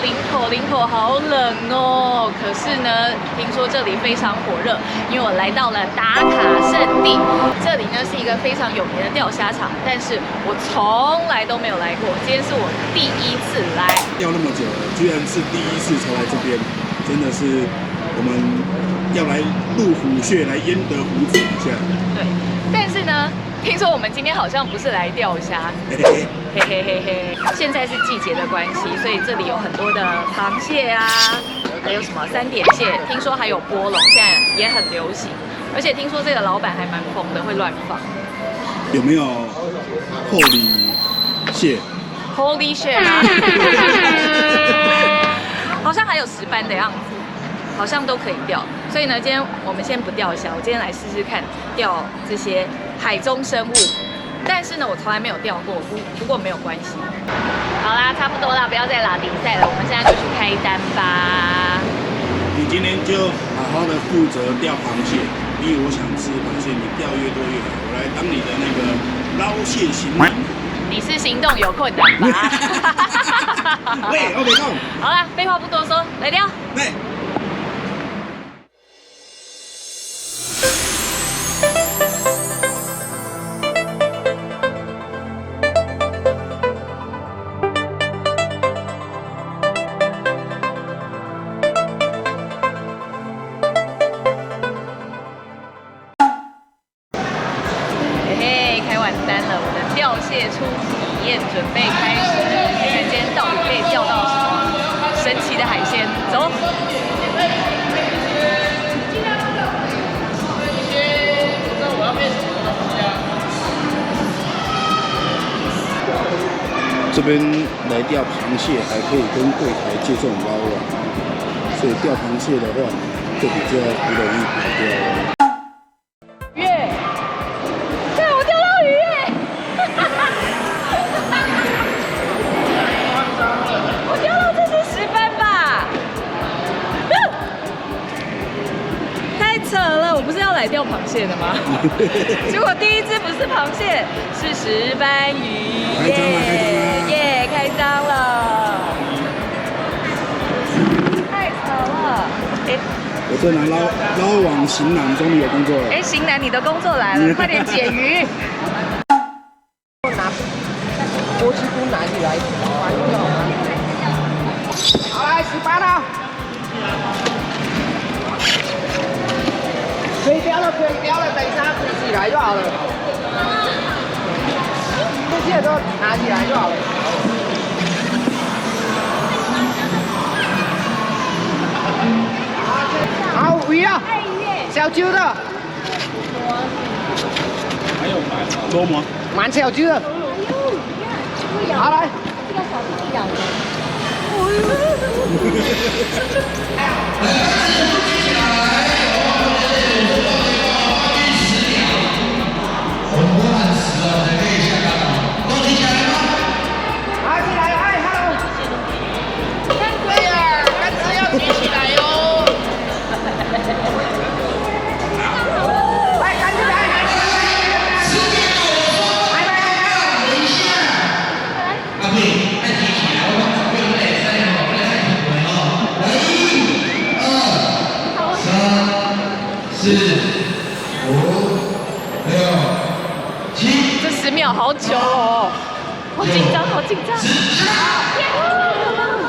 林口好冷哦。可是呢，听说这里非常火热，因为我来到了打卡圣地。这里呢是一个非常有名的钓虾场，但是我从来都没有来过，今天是我第一次来。钓那么久了，居然是第一次才来这边，真的是我们要来入虎穴，来焉得虎子一下。对，但是呢。听说我们今天好像不是来钓虾，嘿嘿嘿嘿。现在是季节的关系，所以这里有很多的螃蟹啊，还有什么3点蟹，听说还有波龙，现在也很流行。而且听说这个老板还蛮疯的，会乱放。有没有厚礼蟹 ？Holy shit 啊！好像还有10班的样子。好像都可以钓，所以呢，今天我们先不钓虾，我今天来试试看钓这些海中生物。但是呢，我从来没有钓过，不过没有关系。好啦，差不多啦，不要再拉比赛了，我们现在就去开单吧。你今天就好好的负责钓螃蟹，因为我想吃螃蟹，你钓越多越好。我来当你的那个捞蟹行囊。你是行动有困难吧？喂 ，OK， go。好啦，废话不多说，来钓。对。初体验准备开始，看看今天到底可以钓到什么神奇的海鲜。走。这边来钓螃蟹还可以跟柜台借这种捞网，所以钓螃蟹的话就比较不容易跑掉。来钓螃蟹的吗？结果第一只不是螃蟹，是石斑鱼，耶，开张了，太扯了！哎，我这拿捞网行囊终于有工作了。哎，行囊，你的工作来了，快点解鱼。拿锅鸡菇拿起来，好来18了。可以标了，等一下自己起来就好了。这些都拿起来就好了。好，鱼啊，小揪的。还有多吗？蛮小揪的。好来。这个小鸡咬的。这10秒好久哦，好紧张，好紧张！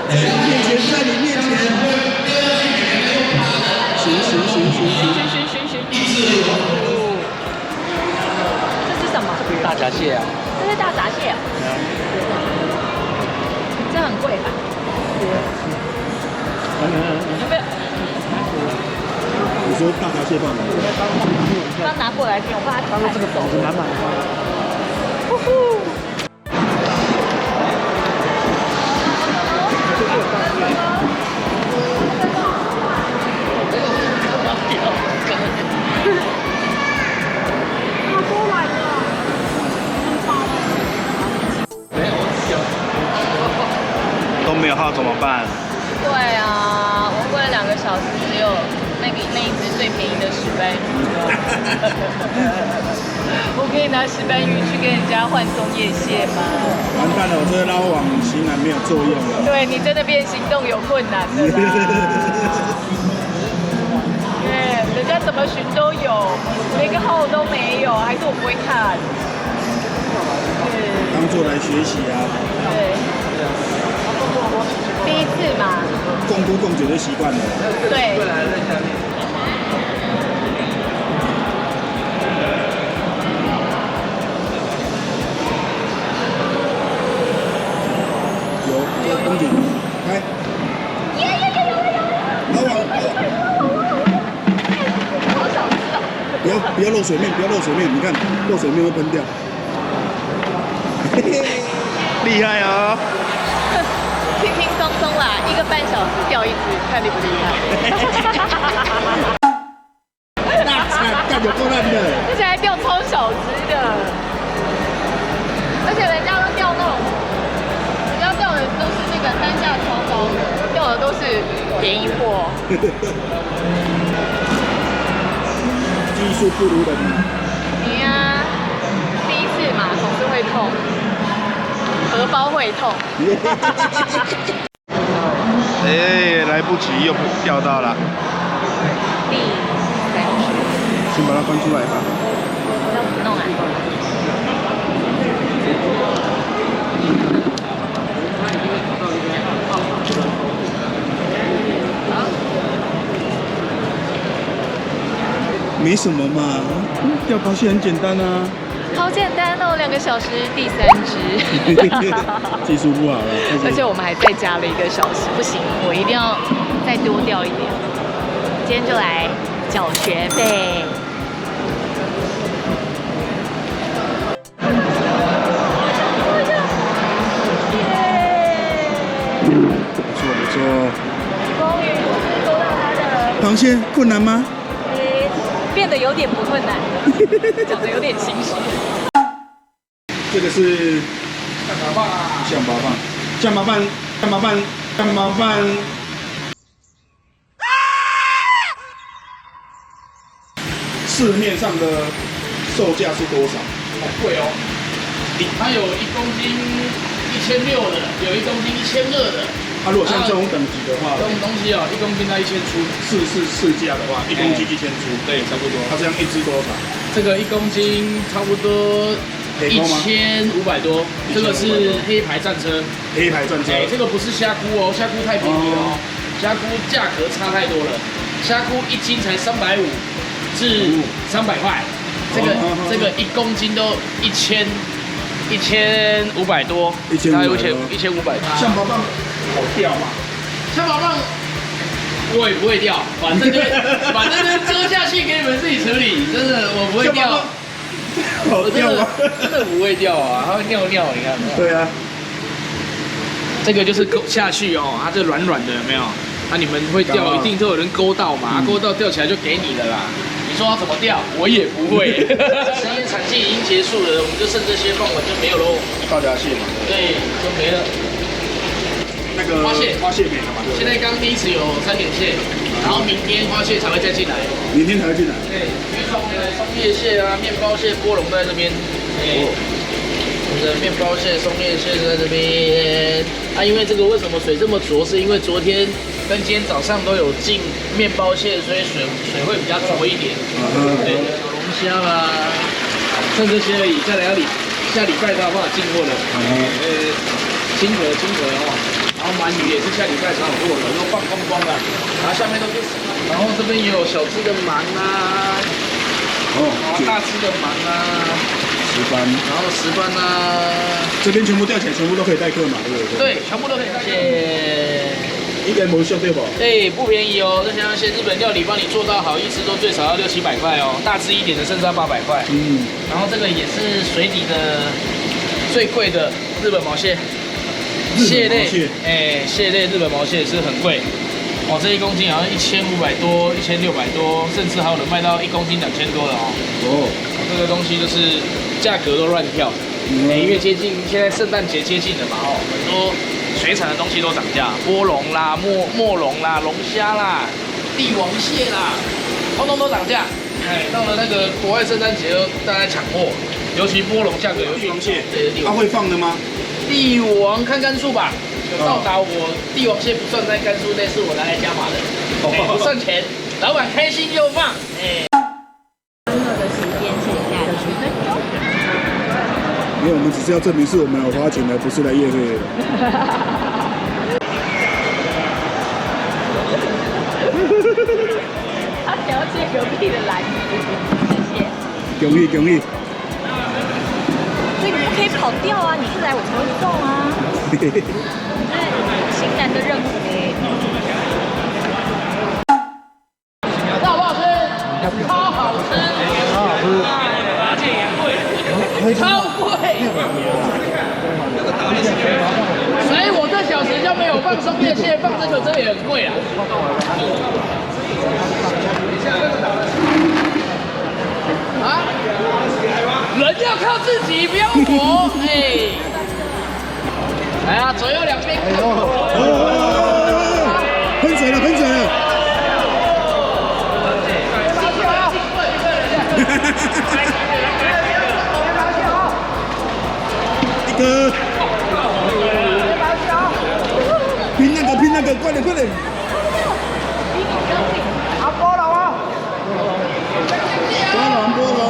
面前在你面前，这是什么？大闸蟹啊！这是大闸蟹，这很贵吧？要不要？你说大闸蟹放哪里？刚拿过来给我爸。刚刚这个宝子满满的。呼呼。都没有号怎么办？对啊，我过了2个小时，只有妹那一只最便宜的石斑鱼哦。我可以拿石斑鱼去跟人家换松叶蟹吗？完蛋了，我这个捞网型然没有作用了。对你真的变行动有困难的啦。对，人家怎么寻都有，连个号都没有，还是我不会看。当做来学习啊。对。第一次嘛。共多共久就习惯了。对。有公主，来。捞网。好想吃哦。不要漏水面，不要漏水面，你看漏水面会喷掉。厉害啊！轻轻松松啦，1个半小时钓一只，看厉不厉害？那干有够烂的，而且还钓超小只的，而且人家都钓那种，人家钓的都是那个单价超高的，钓的都是便宜货。技术不如人。你呀，第一次嘛，总是会痛。荷包会痛。哎，来不及，又钓到了。第30。先把它翻出来吧。要怎么弄啊？没什么嘛，钓螃蟹很简单啊。好简单哦，2个小时第3只。技术不好了，而且我们还再加了1个小时，不行，我一定要再多钓一点。今天就来缴学费。不错不错。终于勾到它的。螃蟹困难吗？变得有点不困难，讲得有点心虚。这个是象拔蚌，象拔蚌，象拔蚌，象拔蚌。市面上的售价是多少？好贵哦！它有1公斤1600的，有1公斤1200的。如果像这种等级的话，这种东西哦，1公斤在1000出。市价的话，1公斤1000出。对，差不多。它这样一只多少？这个1公斤差不多1500多。这个是黑牌战车。黑牌战车。这个不是虾菇哦，虾菇太便宜了哦，虾菇价格差太多了。虾菇1斤才350至300块，这个1公斤都1500多，大概1500。象拔蚌好钓吗？象拔蚌我也不会钓，反正割下去给你们自己处理。真的我不会钓，好钓吗？真的不会钓啊，它会尿尿，你看。对啊，这个就是勾下去哦，它这软软的有没有？那你们会钓，一定都有人勾到嘛，勾到钓起来就给你了啦。你说要怎么钓，我也不会。实验产季已经结束了，我们就剩这些，放完就没有喽。大闸蟹嘛。对，就没了。那个花蟹没了嘛？现在刚第一次有3点蟹，然后明天花蟹才会再进来。明天才会进来。对，因为松叶蟹啊、面包蟹、波龙都在这边。我们的面包蟹、松叶蟹都在这边。因为这个为什么水这么浊？是因为昨天跟今天早上都有进面包蟹，所以水会比较浊一点。对，有龙虾啦，剩这些而已。再来下礼拜才有办法进货的。金河哦。然后鳗鱼也是下礼拜才有货的，都放光光了。然后下面都是，然后这边也有小只的鳗啊，大只的鳗啊，石斑，然后石斑啊，这边全部钓起来，全部都可以代客嘛，对不对？对，全部都可以代客。应该没秀对吧？对，不便宜哦。这像些日本料理帮你做到好，一只都最少要600-700块哦，大只一点的甚至要800块。然后这个也是水底的最贵的日本毛蟹。蟹类，蟹类日本毛蟹也是很贵，哦，这1公斤好像1500多、1600多，甚至还有人卖到1公斤2000多的哦。这个东西就是价格都乱跳，因为接近现在圣诞节接近了嘛，很多水产的东西都涨价，波龙啦、墨龙啦、龙虾啦，帝王蟹啦，通通都涨价。哎，到了那个国外圣诞节，大家抢货，尤其波龙价格有帝王蟹，对，帝王。它会放的吗？帝王看干数吧，有到达我帝王蟹不算在干数内，是我拿来加码的，不算钱，老板开心就放。哎。因为我们只是要证明是我们有花钱的，不是来业费的。他想要借隔壁的篮子，谢谢。恭喜恭喜！所以你不可以跑掉啊！你一来我才会中啊！新难的任务嘞。好不好吃？超好吃，超好吃，而且也贵，超贵。所以我这小时就没有放松叶蟹，放这个也很贵啊。啊！人要靠自己，不要我。哎，来啊，左右两边。喷水了，喷水了！一个，拼那个，快点快点！波龙啊！波龙。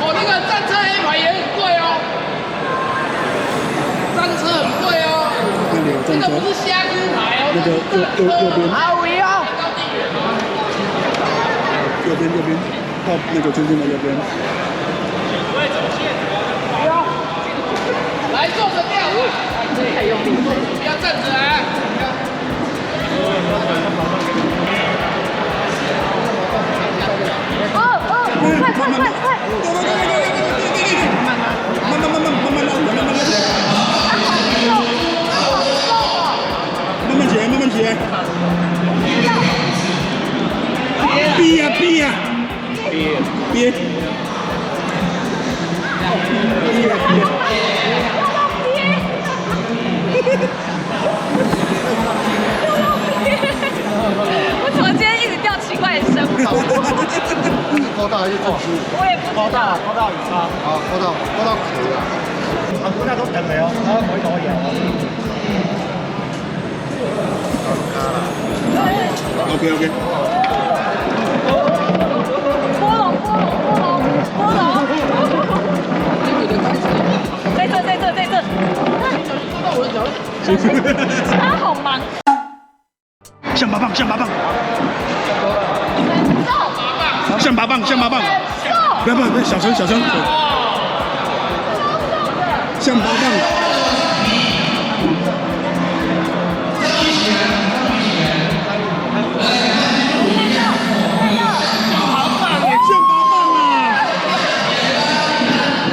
哦，那个战车 A 牌也很贵哦，战车很贵哦。这个不是虾菇牌哦，那个右边。阿伟啊！右边，靠那个圈圈的右边。来坐着钓，太用力，不要站着啊！快！慢慢起来。憋。我怎么今天一直钓奇怪的生物？抛大还是重心？我也不知道。抛大羽叉，好，抛到壳了。啊，嗰隻都平嚟哦，啊，唔可以攞嘢哦。OK。波龙，在这，他好忙。象拔蚌，象拔蚌，不要，小声，象拔蚌。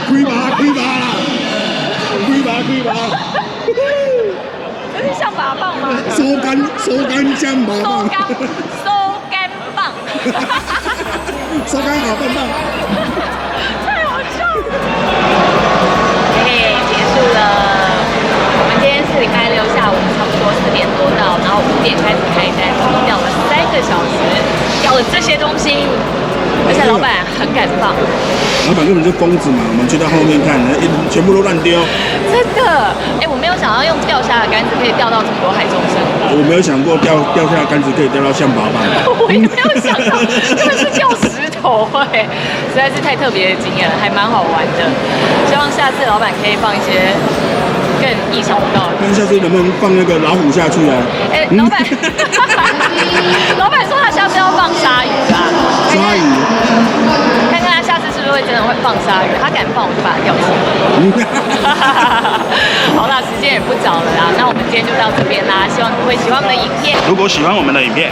亏吧！这是象拔蚌吗？收干象拔蚌。收干棒。收干好棒棒。太好笑了。嘿，结束了。我们今天是礼拜六下午，差不多4点多到，然后5点开始开单，总共钓了3个小时，钓了这些东西。而且老板很敢放，老板根本就疯子嘛！我们去到后面看，全部都乱丢。真的，我没有想到用钓虾的竿子可以钓到这么多海中生物。我没有想过钓下的竿子可以钓到象拔蚌。我也没有想到，真的是钓石头实在是太特别的经验了，还蛮好玩的。希望下次老板可以放一些更意想不到的。看下次能不能放那个老虎下去啊？老板，老板说他下次要放鲨鱼啊。鲨鱼。看看他下次是不是会真的会放鲨鱼，他敢放我就把他钓起来。好啦，时间也不早了啦，那我们今天就到这边啦，希望你会喜欢我们的影片。如果喜欢我们的影片，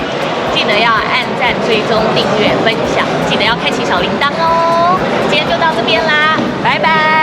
记得要按赞、追踪、订阅、分享，记得要开启小铃铛哦。今天就到这边啦，拜拜。